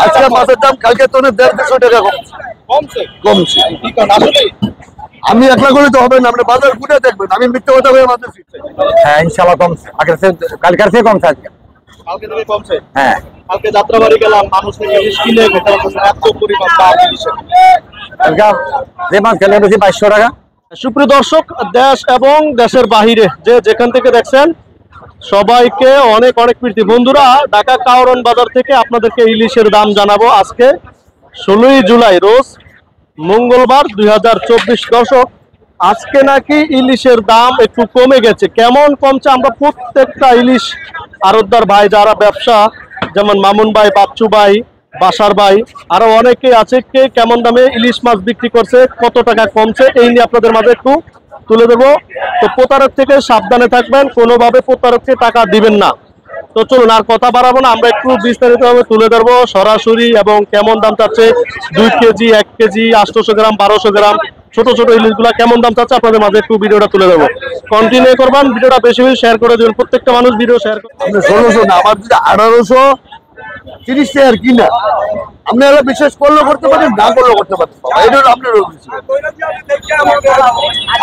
আজকে মাছের দাম কালকে তো 150-200 টাকা কমছে। আমি একলা করে তো হবে না, আপনি বাজার ঘুরে দেখবেন। আমি মিথ্যে কথা বলে মাছ দিচ্ছি। হ্যাঁ ইনশাআল্লাহ কমছে, কালকের থেকে কমছে আজকে। কালকে থেকে কমছে। হ্যাঁ কালকে যাত্রাবাড়ি গেলাম, মানুষ ইলিশ কিনে খেতে এত পরিমাণ দাম ইলিশের। যে মাছ খেলে বেশি 2200 টাকা। সুপ্রিয় দর্শক, দেশ এবং দেশের বাহিরে যে যেখান থেকে দেখছেন সবাইকে অনেক অনেক প্রীতি। বন্ধুরা, ঢাকা কাওরান বাজার থেকে আপনাদেরকে ইলিশের দাম জানাবো আজকে 16ই জুলাই, রোজ মঙ্গলবার 2024। দর্শক, আজকে নাকি ইলিশের দাম একটু কমে গেছে। কেমন কমছে আমরা প্রত্যেকটা ইলিশ আড়তদার ভাই যারা ব্যবসা, যেমন মামুন ভাই, বাচ্চু ভাই, বাসার ভাই, আরো অনেকে আছে, কে কেমন দামে ইলিশ মাছ বিক্রি করছে, কত টাকা কমছে, এই নিয়ে আপনাদের মাঝে একটু তুলে দেবো। তো প্রতারক থেকে সাবধানে থাকবেন, কোনোভাবে প্রতারককে টাকা দিবেন না। তো চলুন আর কথা বাড়াবো না, আমরা একটু বিস্তারিতভাবে তুলে ধরবো সরাসরি এবং কেমন দাম চাচ্ছে 2 কেজি, 1 কেজি, 800 গ্রাম, 1200 গ্রাম ছোট ছোট ইলিশগুলা কেমন দাম চাচ্ছে আপনাদের মাঝে একটু ভিডিওটা তুলে দেবো। কন্টিনিউ করবেন, ভিডিওটা বেশি বেশি শেয়ার করে দেবেন, প্রত্যেকটা মানুষ ভিডিও শেয়ার করবেন। 1600 না, আমার যদি 1830 টাকার কিনা, আপনারা বিশ্বাস করলেও করতে পারেন, না করলেও করতে পারেন। এটা হলো আপনার অভিযোগ।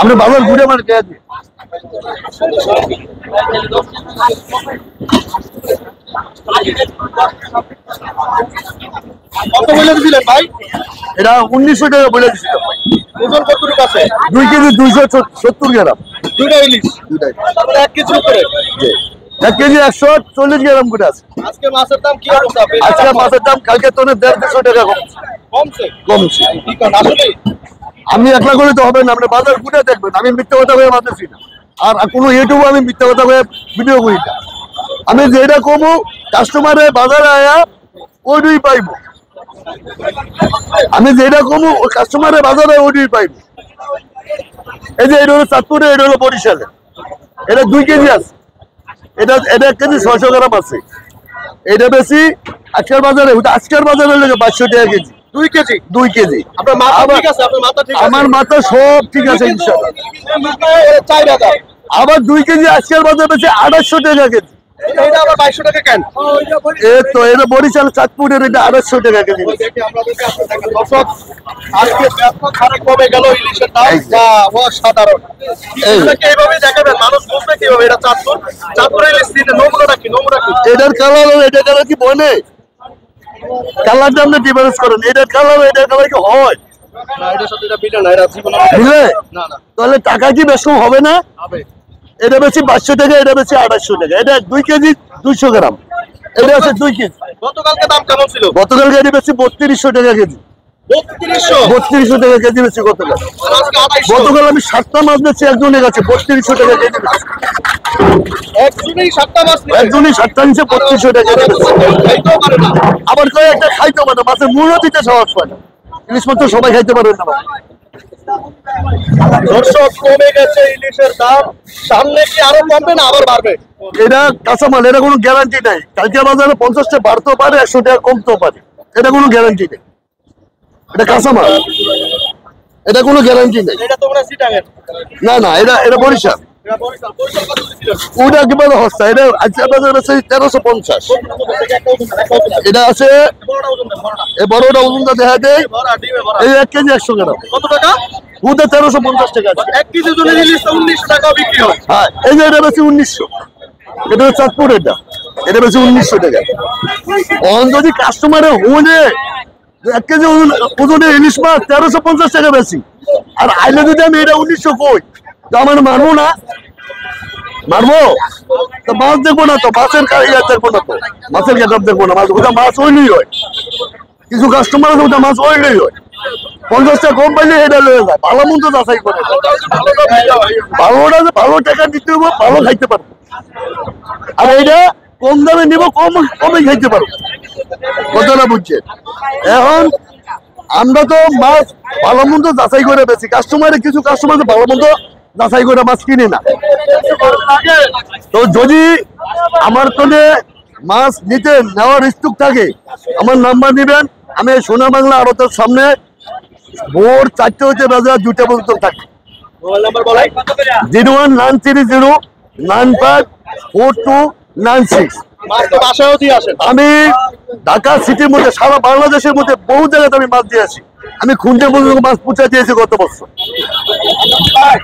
আপনি বাজার ঘুরে আমার কে দিয়ে কত বলে দিলেন ভাই? এটা 1900 টাকা বলে দিচ্ছি। ওজন কতটুকু আছে? 2 কেজি 270 গ্রাম। দুইটা ইলিশ, 1 কেজির উপরে। 1 কেজি 140 গ্রাম করে আছে। আজকে মাছের দাম কি অবস্থা? আজকে মাছের দাম কালকে তো 150-200 টাকা কমছে। আসলে আমি একলা করে তো হবে না, আপনি বাজার ঘুরে দেখবেন। আমি মিথ্যে কথা বলে মাছ দিচ্ছি না, আর কোনো ইউটিউবে আমি মিথ্যে কথা বলে ভিডিও করি না। আমি যেটা কমু কাস্টমারের বাজারে আয়া ওইটাই পাইব। আমি যেটা কমু ওই কাস্টমারের বাজারে ওইটাই পাইব। এই যে এটা হলো চাঁদপুরে, এটা হলো বরিশালে। এটা 2 কেজি আছে, এটা 1 কেজি 600 গ্রাম আছে। এটা বেশি আজকের বাজারে, আজকের বাজারে হলো 2200 টাকা কেজি। 2 কেজি। আপনার মাথা ঠিক আছে? আপনার মাথা ঠিক আছে? আমার মাথা সব ঠিক আছে ইনশাআল্লাহ। 4000। আবার 2 কেজি আজকের বাজারে বেশি 2800 টাকা কেজি। এটা আবার 2200 টাকা কেন? এই তো এটা বরিশাল চাঁদপুরের, এটা 2800 টাকা কেজি। দর্শক, আজকে ব্যাপক হারে কমে গেল ইলিশের দাম, যা অসাধারণ। এটাকে এইভাবে দেখাবেন, মানুষ বুঝবে কিভাবে এটা চাঁদপুর। চাঁদপুরের ইলিশ দিনে নমুনাটা কি? এটার কালার, এটা কালার কি বনে কালারটা আপনি ডিফারেন্স করেন। এটার কালার কি হয় না, এটার সাথে এটা মিলে না, এটা জীবনে বুঝলে? না। তাহলে টাকা কি বেশি হবে না? হবে। এটা বেশি 500 টাকা, এটা বেশি 2800 টাকা। এটা 2 কেজি 200 গ্রাম, এটা আছে 2 কেজি। গতকালকে দাম কেমন ছিল? গতকালকে এটা বেশি 3200 টাকা কেজি। 3200 টাকা কেজি বেশি গতকাল। গতকাল আমি 7টা মাছ বেচছি একজনের কাছে 3200 টাকা কেজি বেচছি। একজনই 7টা মাছ নিয়ে, একজনই 7টা নিচে 3200 টাকা কেজি বেচছি। খাইতেও পারে না। আবার কয়ে একটা খাইতে পারে, মাছের মূল্য দিতে সাহস পায় না। ইলিশ মাছ তো সবাই খাইতে পারবে না। দর্শক, কমে গেছে ইলিশের দাম, সামনে কি আরো কমবে না আবার বাড়বে? এটা কাঁচামাল, এটা কোনো গ্যারান্টি নাই। কালকে বাজারে 50 টাকা বাড়তেও পারে, 100 টাকা কমতেও পারে, এটা কোনো গ্যারান্টি নেই। এটা কাঁচামাল, এটা কোনো গ্যারান্টি নেই। এটা তোমরা সিটাঙের? না, এটা বরিশাল। এটা বরিশাল কত দিছিলেন? ওটা একেবারে সস্তা। এটা আজকের বাজারে আছে 1350। এটা আছে বড়টা ওজন দেন, বড়টা। এই বড়টা ওজনটা দেখা দেয়, বড়া ডিমে বড়া। এই 1 কেজি 100 গ্রাম। কত টাকা? ওটা 1350 টাকা আছে। 1 কেজি ওজনের ইলিশ 1900 টাকা বিক্রি হয়। হ্যাঁ, এই যে এটা বেশি 1900। এটা হচ্ছে চাঁদপুর, এটা বেশি 1900 টাকা। অন যদি কাস্টমারে হলে 1 কেজি ওজনের ইলিশ মাছ 1350 টাকা বেশি, আর আইলে যদি আমি এটা 1900 কই, তো আমার মারবো না? মারবো তো মাছ দেখবো না, তো মাছের কারিগর দেখবো না, তো মাছের গেটআপ দেখবো না। মাছ ওইলেই হয়। কিছু কাস্টমার আছে ওটা মাছ ওইলেই হয়। 50 টাকা কম পাইলে এটা লয়ে যায়। ভালো মন্দ যাচাই করে, ভালোটা যে ভালো টাকা দিতে হবে, ভালো খাইতে পারবো। আর এইটা কম দামে নিব, কমে খাইতে পারবো। কথাটা বুঝছেন? এখন আমরা তো মাছ ভালো মন্দ যাচাই করে বেশি। কিছু কাস্টমার ভালো মন্দ যাচাই করে মাছ কিনে না। তো যদি আমার কোনে মাছ নিতে নেওয়ার ইচ্ছুক থাকে, আমার নাম্বার নিবেন। আমি সোনা বাংলা আড়তের সামনে ভোর 4টে হইতে বেজা 2টা পর্যন্ত থাকি। মোবাইল নাম্বার বলেন। 01930954296। মাছ তো বাসায়ও দিয়ে আসেন। আমি ঢাকা সিটির মধ্যে সারা বাংলাদেশের মধ্যে বহু জায়গাতে আমি মাছ দিয়ে আসি। আমি খুঁজে পর্যন্ত মাছ পৌঁছে দিয়েছি গত বছর।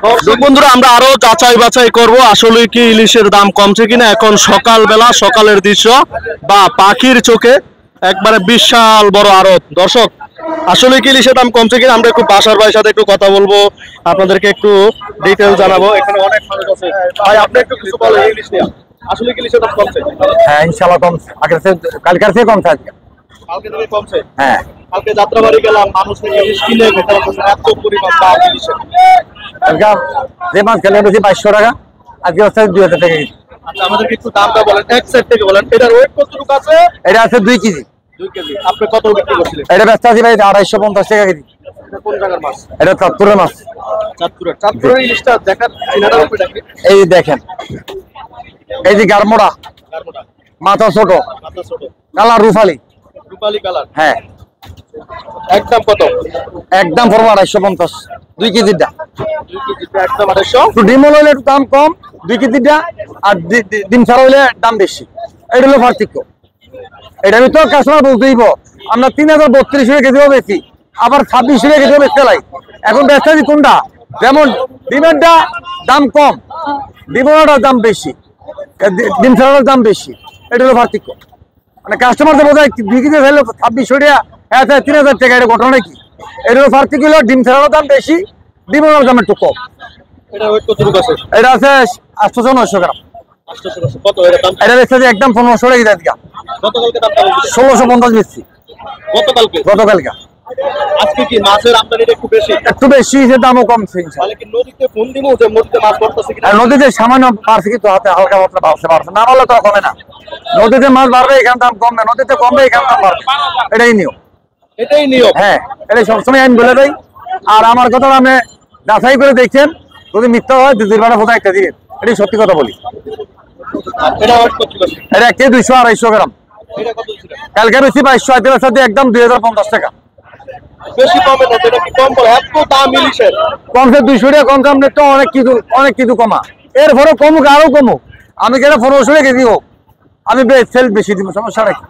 দর্শক বন্ধুরা, আমরা আরো যাচাই বাছাই করব আসলে কি ইলিশের দাম কমছে কিনা। এখন সকালবেলা, সকালের দৃশ্য বা পাখির চোখে একবারে বিশাল বড় আড়ত। দর্শক, আসলে কি ইলিশের দাম কমছে কিনা আমরা একটু বাসার ভাইয়ের সাথে একটু কথা বলবো, আপনাদেরকে একটু ডিটেইলস জানাবো। এখানে অনেক মানুষ আছে। ভাই, আপনি একটু কিছু বলেন ইলিশ নিয়ে। আসলে কি ইলিশের দাম কমছে? হ্যাঁ ইনশাআল্লাহ কমছে, আগের থেকে কালকের থেকে কমছে আজকে। কালকে থেকে কমছে? হ্যাঁ কালকে যাত্রাবাড়ি গেলাম, মানুষ ইলিশ কিনে খেতে পারতেছে, এত পরিমাণ দাম ইলিশের। কালকে যে মাছ খেলে বেশি 2200 টাকা, আজকে হচ্ছে 2000 টাকা কেজি। আচ্ছা, আমাদেরকে একটু দামটা বলেন, এক সাইড থেকে বলেন। এটার ওয়েট কতটুকু আছে? এটা আছে 2 কেজি। 2 কেজি। আপনি কত বিক্রি করছিলেন? এটা ব্যস্ত আছি ভাই 250 টাকা কেজি। এটা কোন জায়গার মাছ? এটা চাঁদপুরের মাছ। চাঁদপুরের ইলিশটা দেখার চিনাটার উপরে দেখি। এই যে দেখেন, এই যে গারমোড়া, গারমোটা, মাথা ছোট, মাথা ছোট, কালার রুফালি। রূপালী কালার। হ্যাঁ একদম কত? একদম পড়বো 250, 2 কেজিটা। 2 কেজিটা একদম 250। একটু ডিম হলে একটু দাম কম 2 কেজিটা, আর ডিম ছাড়া হইলে দাম বেশি। এটা হলো পার্থক্য। এটা আমি তো কাস্টমার বলতেইব, আমরা 3032 টাকা কেজিও বেশি, আবার 26 টাকা কেজিও বেচতে লাই। এখন বেচতে কোনটা? যেমন ডিমেরটা দাম কম, ডিমের দাম বেশি, ডিম ছাড়ার দাম বেশি। এটা হলো পার্থক্য। মানে কাস্টমার তো বোঝায় 2 কেজি হলে 2600 টাকা, 3000 টাকা, এটা ঘটনা কি? এটা হলো পার্থক্য। হলো ডিম ছাড়ার দাম বেশি, ডিমের দাম একটু কম। এটা ওয়েট কতটুকু আছে? এটা আছে 800-900 গ্রাম। 800 আছে। কত এর দাম? এটা বেচতে একদম 1500 টাকা কেজি আজকে। গতকালকে দামটা বলছিলেন? 1650 বেচছি গতকালকে। গতকালকে। আজকে কি মাছের আমদানিটা একটু বেশি? একটু বেশি, দামও কমছে ইনশাআল্লাহ। তাহলে কি নদীতে ফোন দিমু যে নদীতে মাছ পড়তেছে কিনা? আর নদীতে সামান্য পারছে কিন্তু হাতে হালকা পাতলা পারছে, না বললে তো কমে না। নদীতে মাছ বাড়বে, এখানে দাম কমবে, নদীতে কমবে, এখানে দাম বাড়বে। এটাই নিয়ম। এটাই নিয়ম। হ্যাঁ, এটাই সবসময় আমি বলে দেই। আর আমার কথা আপনি যাচাই করে দেখছেন, যদি মিথ্যা হয় 2-2 ফোটা একটা দিন, এটাই সত্যি কথা বলি। এটা ওয়েট কতটুকু আছে? এটা 200-250 গ্রাম। এটা কত ছিল? কালকে বেশি 2200, আজকের সাথে একদম 2050 টাকা। বেশি কমে না, যেটা কি কম বলে এত দাম ইলিশের। কমছে 200 টাকা, কম দাম তো অনেক কিছু কমা। এরপরে কমুক, আরো কমুক। আমি কেন 1500 টাকা কেজি হোক, আমি সেল বেশি দিব, সমস্যা নাকি?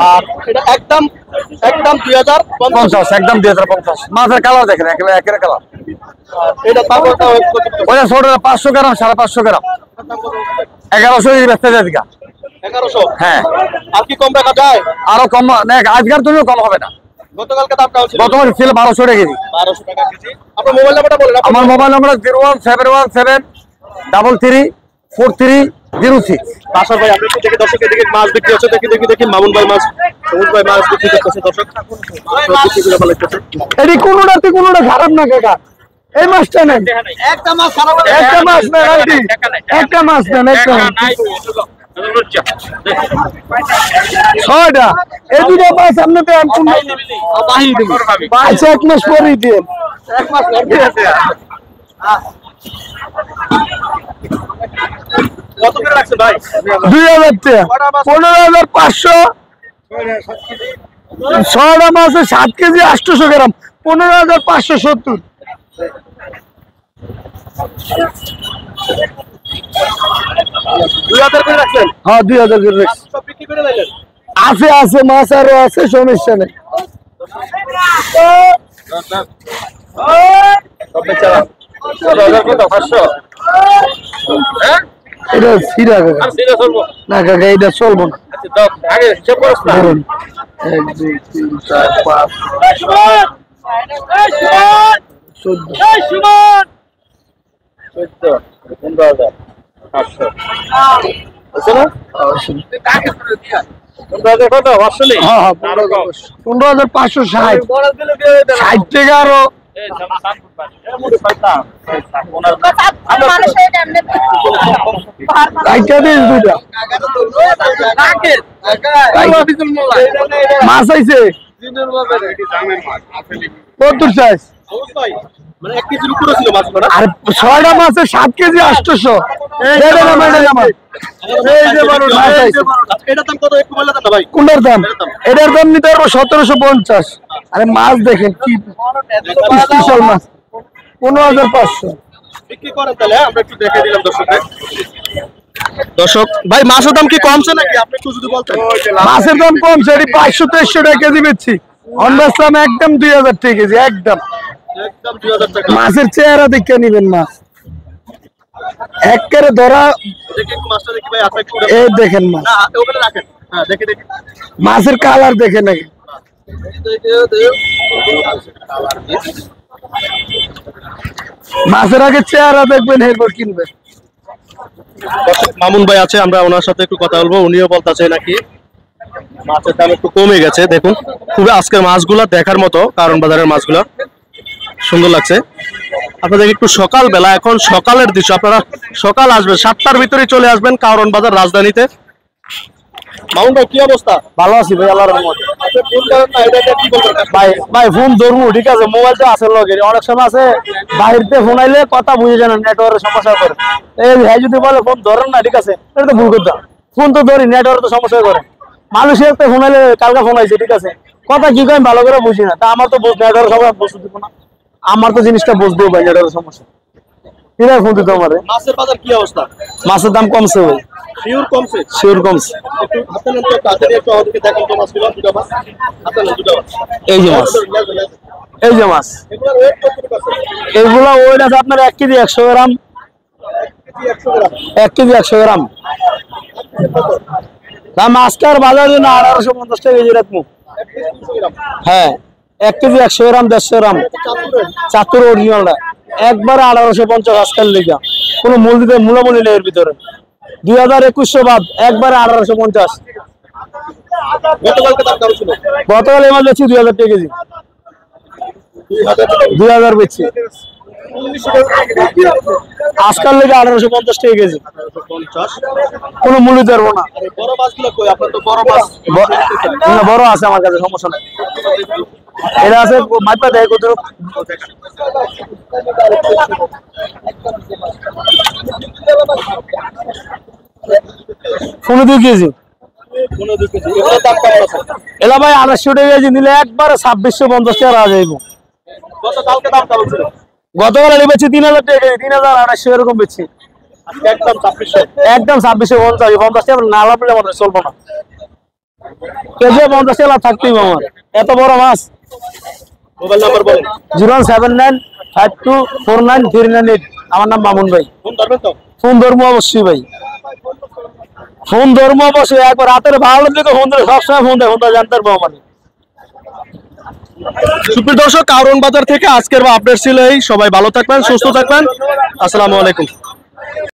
আর এটা একদম 2050। একদম 2050। মাছের কালার দেখেন, একের কালার। এটা তারপরটা ওয়েট কতটুকু? ওইটা ছোট 500 গ্রাম, 550 গ্রাম, 1100 কেজি বেচতে যায় দিকা। 1100। হ্যাঁ, আর কি কম রাখা যায়? আরো কম না, আজকের তুলনায় কম হবে না। গতকালকে দামটা ছিল বর্তমানে ছিল 1200 টাকা কেজি। 1200 টাকা কেজি। আপনার মোবাইল নাম্বারটা বলেন। আমার মোবাইল নাম্বার 01717334306। বাসার ভাই, আপনি দেখে দর্শক এদিকে মাছ বিক্রি হচ্ছে, দেখি মামুন ভাই মাছ, সবুজ ভাই মাছ বিক্রি করতেছে। দর্শক এটি কোনোটা খারাপ না কাকা, এই মাছটা নেন। একটা মাছ খারাপ হলে একটা মাছ নেন, একটা মাছ নেন, একটা ছয়টা, এই দুটো মাছ আপনি দেন। আচ্ছা, 1 মাস পরেই দিন। 1 মাস লাগবে আছে। কত করে রাখছেন ভাই? 2000 টাকা, 15500। 6টা মাছে 7 কেজি 800 গ্রাম, 15570। 2000 করে রাখছেন? হ্যাঁ, 2000 করে রাখছি। সব বিক্রি করে দিলেন? আছে মাছ আরো আছে, সমস্যা নেই। সব বেচারা 2000 কত? 500। হ্যাঁ, এটা সিরা কাকা। আর সিরিয়াস হবো না কাকা, এটা চলবো না। আচ্ছা দাও, আগে চেক করছ না? ধরুন 1 2 3 4 5 15,500 আছে না? 15,000 কত? 500 নেই? হ্যাঁ, আরো কম। 15560। বড় দিলে দিয়ে দেন। 60 টাকা আরো। রাইটা দিন দুইটা। মাছ আইছে কত সাইজ? মানে 1 কেজির উপরে ছিল মাছটা। আর 6টা মাছে 7 কেজি 800। এই যে বড় মাছ আইছে। এটার দাম কত? একটু বলে দেন না ভাই। কোনটার দাম? এটার দাম নিতে পারবো 1750। আরে মাছ দেখেন কি স্পেশাল মাছ, 15500। বিক্রি করেন তাহলে আমরা একটু দেখে দিলাম দর্শকদের। দর্শক ভাই মাছের দাম কি কমছে নাকি আপনি একটু যদি বলতেন। মাছের দাম কমছে, এটি 500-300 টাকা কেজি বেচছি, অনবেসলাম একদম 2000 টাকা কেজি। একদম একদম 2000 টাকা। মাছের চেহারা দেখে নিবেন, মাছ একেবারে ধরা। দেখি একটু মাছটা দেখি ভাই, আপনি একটু এই দেখেন মাছ, না ওখানে রাখেন। হ্যাঁ দেখি দেখি। মাছের কালার দেখে নাকি। মাছের আগে চেহারা দেখবেন, এরপর কিনবেন। মামুন ভাই আছে, আমরা ওনার সাথে একটু কথা বলবো। উনিও বলতেছে নাকি মাছের দাম একটু কমে গেছে। দেখুন খুবই আজকের মাছগুলা দেখার মতো, কারণ বাজারের মাছগুলা সুন্দর লাগছে। আপনাদের একটু সকাল বেলা, এখন সকালের দৃশ্য, আপনারা সকাল আসবেন 7টার ভিতরে চলে আসবেন কারণ বাজার রাজধানীতে। মামুন ভাই কি অবস্থা? ভালো আছি ভাই, আল্লাহর রহমতে। ভাই ফোন ধরবো, ঠিক আছে, মোবাইল তো আছে লগে। অনেক সময় আছে বাইরে ফোন আইলে কথা বুঝে জানেন, নেটওয়ার্কের সমস্যা করে। এই ভাই যদি বলে ফোন ধরেন না, ঠিক আছে, এটা তো ভুল কথা। ফোন তো ধরি, নেটওয়ার্ক তো সমস্যা করে। মানুষের একটা ফোন আইলে, কালকে ফোন আইছে, ঠিক আছে, কথা কি কয় ভালো করে বুঝি না, তা আমার তো নেটওয়ার্ক সবাই বুঝতে দিব না, আমার তো জিনিসটা বুঝতে হবে ভাই, নেটওয়ার্কের সমস্যা। ঠিক আছে, ফোন দিতে আমারে। মাছের বাজার কি অবস্থা? মাছের দাম কমছে ভাই, শিওর কমছে? শিওর কমছে। একটু হাতে নেন তো, কাছে নিয়ে একটু আমাদেরকে দেখান তো মাছগুলো, দুটো মাছ হাতে নেন, দুটো মাছ। এই যে মাছ, এই যে মাছ, এগুলোর ওয়েট কতটুকু আছে? এগুলো ওইট আছে আপনার 1 কেজি 100 গ্রাম। 100 গ্রাম। 1 কেজি 100 গ্রাম দাম। আজকের বাজারে না 1850 টাকা কেজি রাখবো। 100 গ্রাম। হ্যাঁ, 1 কেজি 100 গ্রাম, 150 গ্রাম, চাতুর অরিজিনালটা একবারে 1850 আজকাল লেগা। কোনো মূল দিতে মূলামূলি নেই এর ভিতরে। 2021 বাদ একবারে 1850। গতকালকে দাম কেমন ছিল? গতকাল এই মাছ বেচছি 2000 টাকা কেজি, 2000 বেচছি। 1900 টাকা। আজকাল লেগে 1850 টাকা কেজি, 1850। কোনো মূল্য দেবো না। আর এই বড় মাছগুলো কই? আপনার তো বড় মাছ। না, বড় আছে আমার কাছে, সমস্যা নাই। এটা আছে মাইপা দেয় কত। পনেরো 2 কেজি। 15-20 কেজি। এগুলোর দাম কেমন আছে? এলা ভাই 2800 টাকা কেজি নিলে একবারে 2650 টাকা রাখা যাইব। গতকালকে দাম কেমন ছিল? গতকাল আমি বেচছি 3000 টাকা কেজি, 3800 এরকম বেচছি। আজকে একদম 2600। একদম 2650 টাকা না লাগলে আমাদের চলবো না। কেজি 50 টাকা থাকতেই আমার, এত বড় মাছ। মোবাইল নাম্বার বলেন। 07952493998। আমার নাম মামুন ভাই। ফোন ধরবেন তো? ফোন ধর্ম অবশ্যই ভাই, ফোন ধর্ম অবশ্যই। একবার রাতের ভালো দিকে ফোন ধরে, সবসময় ফোন দেয়, ফোনটা জানতে পারবো আমাদের। সুপ্রিয় দর্শক, কারণ বাজার থেকে আজকের আপডেট ছিল এই। সবাই ভালো থাকবেন, সুস্থ থাকবেন। আসসালামু আলাইকুম।